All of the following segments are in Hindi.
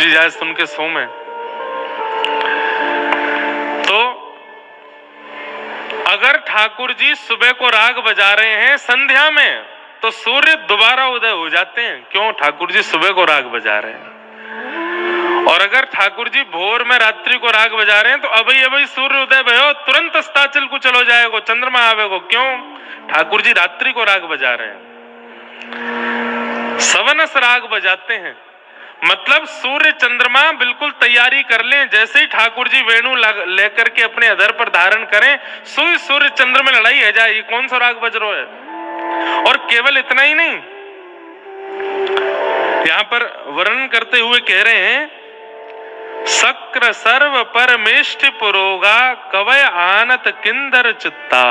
जाए सुन के सो में। तो अगर ठाकुर जी सुबह को राग बजा रहे हैं संध्या में, तो सूर्य दोबारा उदय हो जाते हैं। क्यों? ठाकुर जी सुबह को राग बजा रहे हैं। और अगर ठाकुर जी भोर में रात्रि को राग बजा रहे हैं, तो अभी अभी सूर्य उदय भयो, तुरंत अस्ताचल को चलो जाएगो, चंद्रमा आवेगो। क्यों? ठाकुर जी रात्रि को राग बजा रहे हैं, सवनस राग बजाते हैं। मतलब सूर्य चंद्रमा बिल्कुल तैयारी कर लें, जैसे ही ठाकुर जी वेणु लेकर के अपने अधर पर धारण करें, सुई सूर्य चंद्र में लड़ाई है जाए। ये कौन सा राग बज रहा है? और केवल इतना ही नहीं, यहां पर वर्णन करते हुए कह रहे हैं, सक्र सर्व परमेष्ठ पुरोगा कवय आनत किंदर चित्ता।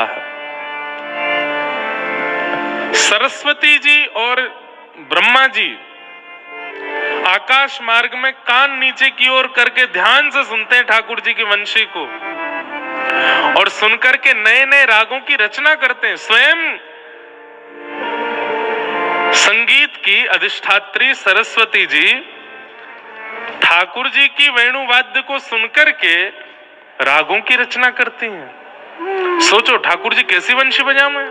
सरस्वती जी और ब्रह्मा जी आकाश मार्ग में कान नीचे की ओर करके ध्यान से सुनते हैं ठाकुर जी की वंशी को, और सुनकर के नए नए रागों की रचना करते हैं। स्वयं संगीत की अधिष्ठात्री सरस्वती जी ठाकुर जी की वेणुवाद्य को सुनकर के रागों की रचना करती हैं। सोचो ठाकुर जी कैसी वंशी बजावे,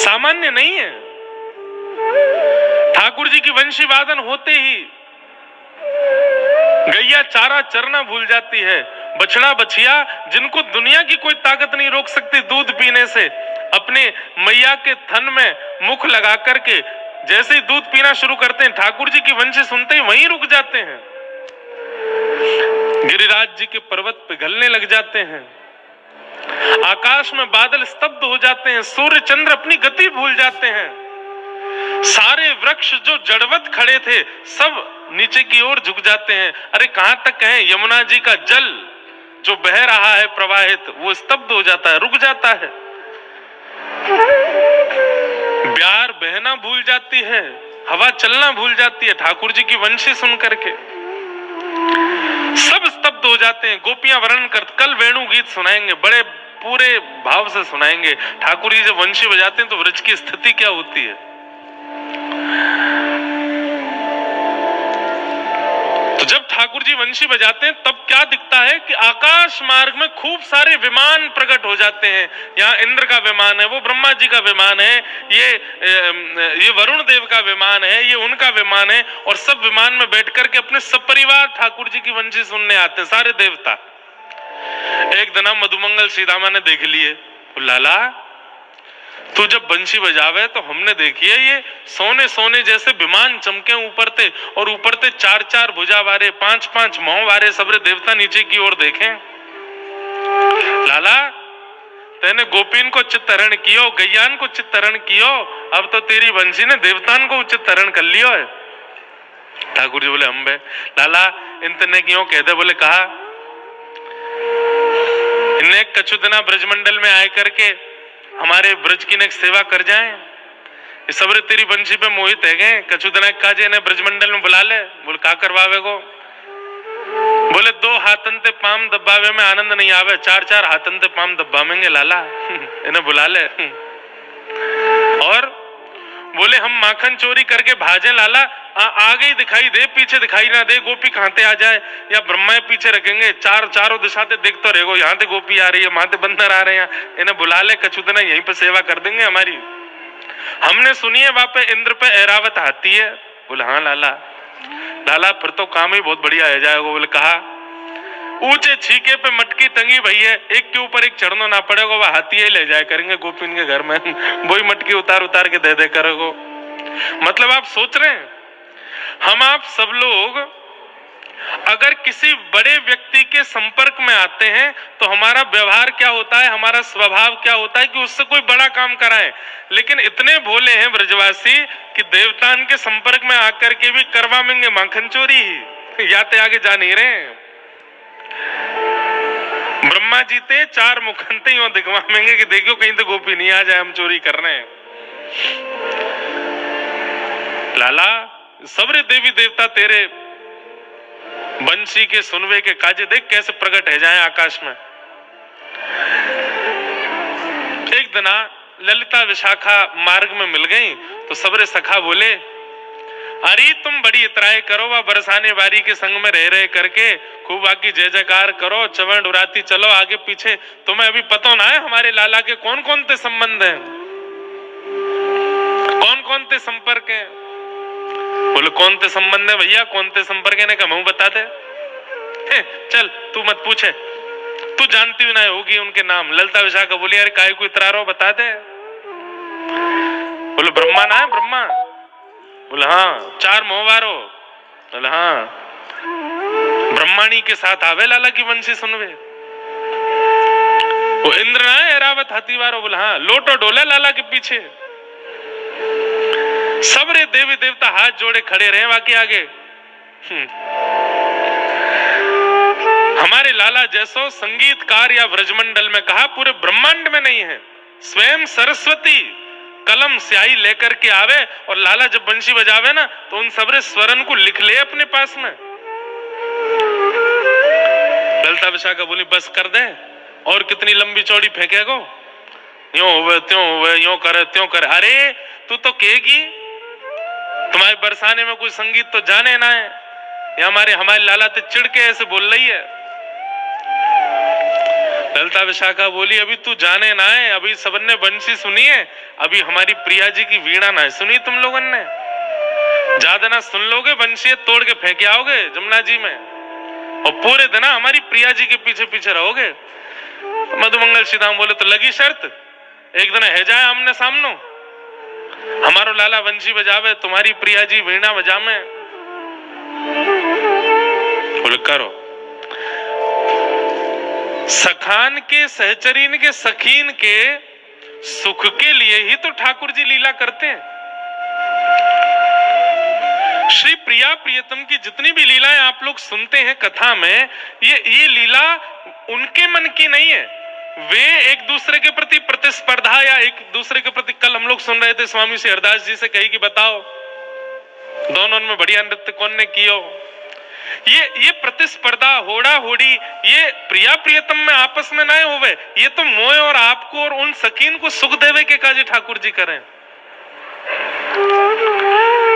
सामान्य नहीं है। ठाकुर जी की वंशी वादन होते ही गैया चारा चरना भूल जाती है। बछड़ा बछिया जिनको दुनिया की कोई ताकत नहीं रोक सकती दूध पीने से, अपने मैया के थन में मुख लगा करके जैसे ही दूध पीना शुरू करते हैं, ठाकुर जी की वंशी सुनते ही वहीं रुक जाते हैं। गिरिराज जी के पर्वत पिघलने लग जाते हैं, आकाश में बादल स्तब्ध हो जाते हैं, सूर्य चंद्र अपनी गति भूल जाते हैं। सारे वृक्ष जो जड़वत खड़े थे सब नीचे की ओर झुक जाते हैं। अरे कहां तक है? यमुना जी का जल जो बह रहा है प्रवाहित, वो स्तब्ध हो जाता है, रुक जाता है। ब्यार बहना भूल जाती है, हवा चलना भूल जाती है ठाकुर जी की वंशी सुन करके, सब स्तब्ध हो जाते हैं। गोपियां वर्णन कर, कल वेणु गीत सुनाएंगे, बड़े पूरे भाव से सुनाएंगे। ठाकुर जी जब वंशी बजाते हैं तो व्रज की स्थिति क्या होती है। तो जब ठाकुर जी वंशी बजाते हैं तब क्या दिखता है कि आकाश मार्ग में खूब सारे विमान प्रकट हो जाते हैं। यहाँ इंद्र का विमान है, वो ब्रह्मा जी का विमान है, ये वरुण देव का विमान है, ये उनका विमान है, और सब विमान में बैठ करके अपने सपरिवार ठाकुर जी की वंशी सुनने आते हैं, सारे देवता। एक दिन मधुमंगल सीधामा ने देख लिए, लाला तू जब बंशी बजावे तो हमने देखी है ये सोने सोने जैसे विमान चमके ऊपर थे, और ऊपर थे चार चार भुजा वारे, पांच पांच मोह वारे, सबरे देवता नीचे की ओर देखें। लाला तेने गोपीन को चित्तरण कियो, गैयान को चित्तरण कियो, अब तो तेरी बंशी ने देवतान को चित्तरण कर लियो है। ठाकुर जी बोले अम्बे। लाला इनने क्यों कहते? बोले कहा इन्हें कछु दिना ब्रजमंडल में आए करके हमारे ब्रज की ने सेवा कर जाए, ये सबरे तेरी बंशी पे मोहित है गए। कछु दिना काजे ने ब्रजमंडल में बुला ले। बोले का करवावे को? बोले दो हाथन ते पाम दबावे में आनंद नहीं आवे, चार चार हाथन ते पाम दबावेंगे लाला, इन्हें बुला ले। और बोले हम माखन चोरी करके भाजे लाला, आगे ही दिखाई दे पीछे दिखाई ना दे, गोपी कहां आ जाए, या ब्रह्मा पीछे रखेंगे, चारों दिशा ते देख तो रहेगो, यहाँ ते गोपी आ रही है, वहां ते बंदर आ रहे हैं, इन्हें बुला ले, कछु दिन यहीं पे सेवा कर देंगे हमारी। हमने सुनी है वहां पे इंद्र पे ऐरावत आती है। बोले हाँ लाला। लाला फिर तो काम ही बहुत बढ़िया है जाएगा। बोले कहा ऊंचे छीके पे मटकी तंगी भई है, एक के ऊपर एक चढ़ना ना पड़ेगा, वह हाथी ही ले जाए करेंगे गोपिन के घर में, वही मटकी उतार उतार के दे करेगो। मतलब आप सोच रहे हैं, हम आप सब लोग अगर किसी बड़े व्यक्ति के संपर्क में आते हैं तो हमारा व्यवहार क्या होता है, हमारा स्वभाव क्या होता है कि उससे कोई बड़ा काम कराएं। लेकिन इतने भोले हैं ब्रजवासी कि देवतान के संपर्क में आकर के भी करवाएंगे माखन चोरी ही, याते आगे जा नहीं रहे। ब्रह्मा जी ते चार मुखंते ही दिखवाएंगे कि देखियो कहीं तो गोपी नहीं आ जाए, हम चोरी कर रहे हैं। लाला सबरे देवी देवता तेरे बंशी के सुनवे के काजे देख कैसे प्रकट है जाए आकाश में। एक दिना ललिता विशाखा मार्ग में मिल गई तो सबरे सखा बोले अरे तुम बड़ी इतराए करो, वह बरसाने बारी के संग में रह रहे करके खूब आकी जय जयकार करो, चवण उड़ाती चलो आगे पीछे। तुम्हें अभी पता ना है हमारे लाला के कौन कौन से संबंध हैं, कौन कौन से संपर्क हैं। बोले कौन से संबंध है भैया, कौन से संपर्क है? ने कहा मैं बता दे। चल तू मत पूछे, तू जानती भी ना होगी उनके नाम। ललिता विशाखा बोली अरे काय को इतरा रहो, बता दे। बोले ब्रह्मा ना है, ब्रह्मा? बोले हाँ। 4 मोहवारो? बोले हाँ। ब्रह्माणी के साथ आवे लाला की वंशी सुनवे। वो इंद्र ना है, एरावत हाथी वारो? बोले हाँ। लोटो डोले लाला के पीछे। सबरे देवी देवता हाथ जोड़े खड़े रहे बाकी आगे। हमारे लाला जैसो संगीतकार या व्रजमंडल में कहा पूरे ब्रह्मांड में नहीं है। स्वयं सरस्वती कलम स्याही लेकर के आवे और लाला जब बंशी बजावे ना तो उन सबरे स्वरन को लिख ले अपने पास में। ललिता विशाखा बोली बस कर दे, और कितनी लंबी चौड़ी फेंकेगो? यूं हुए त्यों हुए, यूं करे त्यों करे। अरे तू तो कहेगी तुम्हारे बरसाने में कोई संगीत तो जाने ना है, या हमारे लाला ते चिढ़ के ऐसे बोल रही है। ललिता विशाखा बोली अभी तू जाने ना है, अभी सबन ने बंशी सुनी है, अभी हमारी प्रिया जी की वीणा ना है सुनी तुम लोगों ने। ज्यादा ना सुन लोगे बंशी तोड़ के फेंके आओगे जमुना जी में, और पूरे दिन हमारी प्रिया जी के पीछे पीछे रहोगे। मधुमंगल श्रीधाम बोले तो लगी शर्त, एक दिन है जाए आमने सामनो, हमारो लाला बंशी बजावे, तुम्हारी प्रिया जी वीणा बजावे। बोले करो। सखान के सहचरीन के सखीन के सुख के लिए ही तो ठाकुर जी लीला करते हैं। श्री प्रिया प्रियतम की जितनी भी लीलाएं आप लोग सुनते हैं कथा में, ये लीला उनके मन की नहीं है। वे एक दूसरे के प्रति प्रतिस्पर्धा या एक दूसरे के प्रति, कल हम लोग सुन रहे थे स्वामी श्री हरदास जी से कही कि बताओ दोनों में बढ़िया नृत्य कौन ने कियो। ये प्रतिस्पर्धा होड़ा होड़ी ये प्रिया प्रियतम में आपस में ना होवे, ये तो मोय और आपको और उन सकीन को सुख देवे के काजी ठाकुर जी करें।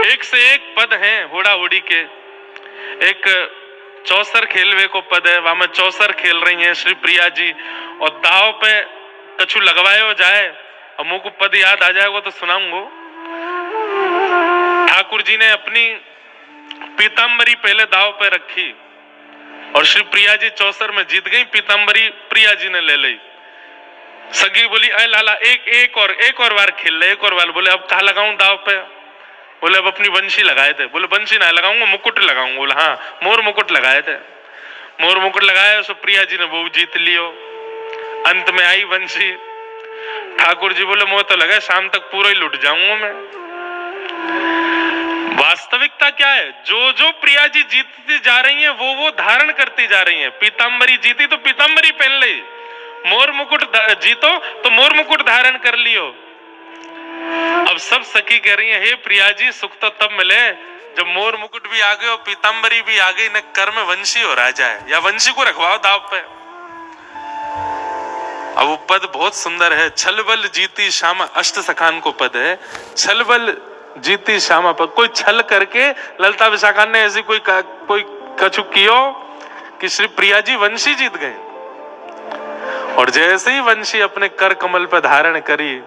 एक से एक पद हैं होड़ा होड़ी के। एक चौसर खेलवे को पद है, वहां में चौसर खेल रही हैं श्री प्रिया जी, और दाव पे कछु लगवायो जाए, और मुझको पद याद आ जाएगा तो सुनाऊंगा। ठाकुर जी ने अपनी पीतांबरी पहले दाव पे रखी और श्री प्रिया जी चौसर में जीत गई, पीतांबरी प्रिया जी ने ले ली। सगी बोली अरे लाला एक और बार खेल ले, एक और बार। बोले अब कहा लगाऊं दाव पे? बोले अब अपनी बंशी लगाए थे। बोले बंशी ना लगाऊंगा, मुकुट लगाऊंगा। बोले हाँ, मोर मुकुट लगाए थे। मोर मुकुट लगाया, सो प्रिया जी ने वो जीत लियो। अंत में आई बंशी। ठाकुर जी बोले मोह तो लगा शाम तक पूरा ही लुट जाऊंगा मैं। वास्तविकता क्या है, जो जो प्रिया जी जीतती जा रही हैं वो धारण करती जा रही हैं। पीतांबरी जीती तो पीतांबरी पहन ली, मोर मुकुट जीतो तो मोर मुकुट धारण कर लियो। अब सब सखी कह रही हैं हे प्रिया जी सुख तो तब मिले जब मोर मुकुट भी आ गए और पीतांबरी भी आ गई, न कर में वंशी हो राजा है, या वंशी को रखवाओ दाव पे। अब वो पद बहुत सुंदर है, छलबल जीती श्यामा, अष्ट सखान को पद है, छलबल जीती श्यामा पर। कोई छल करके ललिता विशाखा ने ऐसी कोई कछु कियो कि श्री प्रिया जी वंशी जीत गए। और जैसे ही वंशी अपने कर कमल पर धारण करी,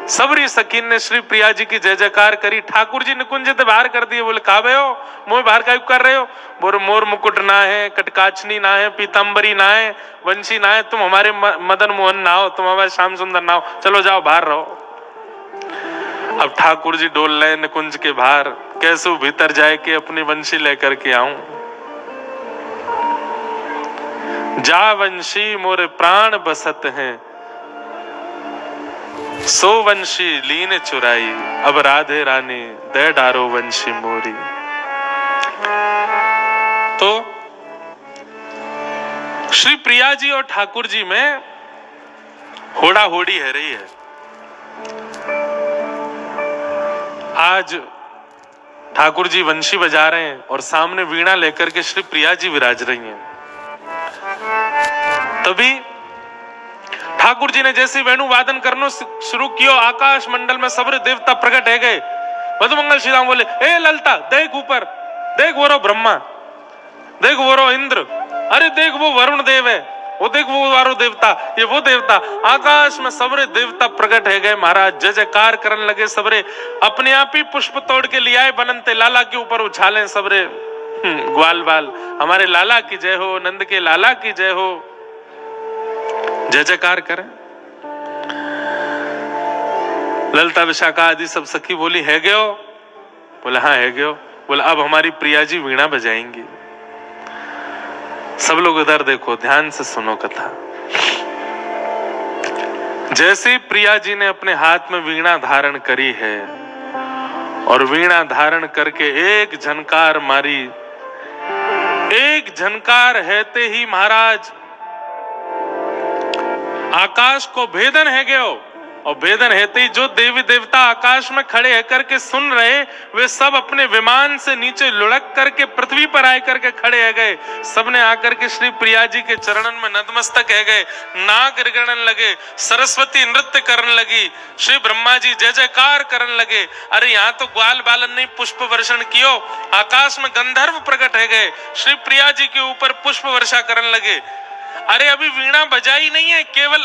सबरी सकीन ने श्री प्रिया जी की जय जयकार करी। ठाकुर जी निकुंज से बाहर कर दिए। बोले कहा हो मोह बाहर का कर रहे हो? बोले मोर मुकुट ना है, कटकाचनी ना है, पीतांबरी ना है, वंशी ना है, तुम हमारे मदन मोहन ना हो, तुम हमारे श्याम सुंदर ना हो, चलो जाओ बाहर रहो। अब ठाकुर जी डोल रहे निकुंज के बाहर, कैसे भीतर जाए कि अपनी वंशी लेकर के आऊं। जा वंशी मोरे प्राण बसत हैं, सो वंशी लीन चुराई, अब राधे रानी दे डारो वंशी मोरी। तो श्री प्रिया जी और ठाकुर जी में होड़ा होड़ी है रही है। आज ठाकुर जी वंशी बजा रहे हैं और सामने वीणा लेकर के श्री प्रिया जी विराज रही हैं। तभी ठाकुर जी ने जैसे वेणु वादन करना शुरू किया, आकाश मंडल में सब देवता प्रकट है गए। मधुमंगल श्री राम बोले, ए ललता देख ऊपर, देख वो रो ब्रह्मा, देख वो रो इंद्र, अरे देख वो वरुण देव है, वो देख वो वारो देवता, ये वो देवता। आकाश में सबरे देवता प्रकट है गए महाराज, जय जयकार करने लगे सबरे, अपने आप ही पुष्प तोड़ के लियाए बनंते लाला के ऊपर उछाले सबरे। ग्वाल बाल हमारे लाला की जय हो, नंद के लाला की जय हो, जय जयकार करें। ललता विशाखा आदि सब सखी बोली, है गयो? बोला हाँ है गयो। बोला अब हमारी प्रिया जी वीणा बजाएंगी। सब लोग इधर देखो, ध्यान से सुनो कथा। जैसे प्रिया जी ने अपने हाथ में वीणा धारण करी है और वीणा धारण करके एक झनकार मारी, एक झनकार हेते ही महाराज आकाश को भेदन है गयो, और भेदन हेते ही जो देवी देवता आकाश में खड़े है करके सुन रहे, वे सब अपने विमान से नीचे लुढ़क करके पृथ्वी पर आए करके खड़े है गए। सबने आकर के श्री प्रिया जी के चरणन में नतमस्तक है गए, नाक रिगड़न लगे, सरस्वती नृत्य करने लगी, श्री ब्रह्मा जी जय जयकार करने लगे। अरे यहाँ तो ग्वाल बालन ने पुष्प वर्षण कियो, आकाश में गंधर्व प्रकट है गए, श्री प्रिया जी के ऊपर पुष्प वर्षा करने लगे। अरे अभी वीणा बजाई नहीं है, केवल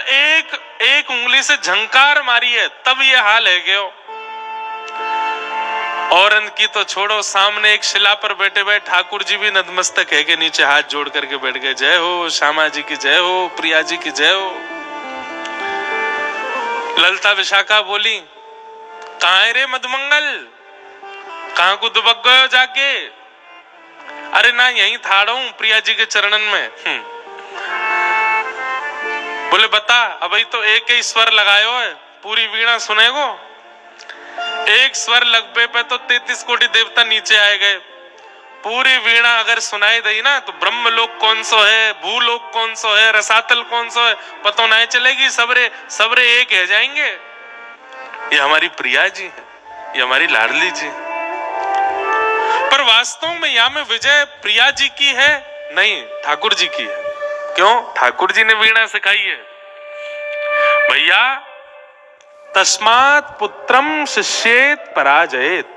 एक उंगली से झंकार मारी है, तब ये हाल है गयो। और की तो छोड़ो, सामने एक शिला पर बैठे बैठे ठाकुर जी भी नतमस्तक है के नीचे हाथ जोड़ करके बैठ गए, जय हो श्यामा जी की जय हो, प्रिया जी की जय हो। ललता विशाखा बोली, कहाँ है रे मधुमंगल, कहाँ को दुबक गयो जाके? अरे ना यहीं थाड़ा हूं प्रिया जी के चरणन में। बोले बता, अभी तो एक ही स्वर लगायो है, पूरी वीणा सुनेगो? एक स्वर लगबे पे तो 33 कोटि देवता नीचे आए गए। पूरी वीणा अगर सुनाई दी ना तो ब्रह्मलोक कौन सो है, भूलोक कौन सो है, रसातल कौन सो है, पता नहीं चलेगी, सबरे एक है जाएंगे। ये हमारी प्रिया जी है, ये हमारी लाडली जी। पर वास्तव में यहाँ में विजय प्रिया जी की है नहीं, ठाकुर जी की है। क्यों? ठाकुर जी ने वीणा सिखाई है भैया। तस्मात् पुत्रम शिष्येत पराजयेत।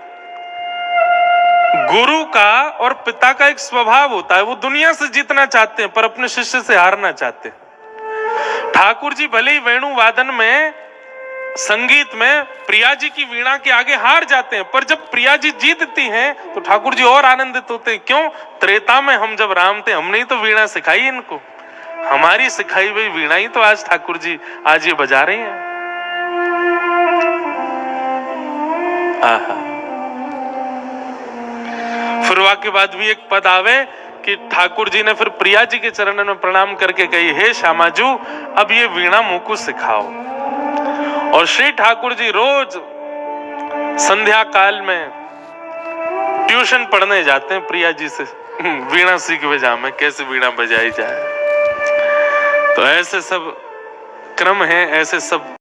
गुरु का और पिता का एक स्वभाव होता है, वो दुनिया से जीतना चाहते हैं पर अपने शिष्य से हारना चाहते हैं। ठाकुर जी भले ही वेणु वादन में, संगीत में प्रिया जी की वीणा के आगे हार जाते हैं, पर जब प्रिया जी जीतती हैं तो ठाकुर जी और आनंदित होते हैं। क्यों? त्रेता में हम जब राम थे, हमने ही तो वीणा सिखाई इनको, हमारी सिखाई हुई वीणा ही तो आज ठाकुर जी आज ये बजा रहे हैं। आहा। फिर वाक्य बाद भी एक पद आवे कि ठाकुर जी ने फिर प्रिया जी के चरणों में प्रणाम करके कही, हे श्यामाजू अब ये वीणा मुझको सिखाओ। और श्री ठाकुर जी रोज संध्या काल में ट्यूशन पढ़ने जाते हैं प्रिया जी से, वीणा सीख बजा में कैसे वीणा बजाई जाए। तो ऐसे सब क्रम हैं, ऐसे सब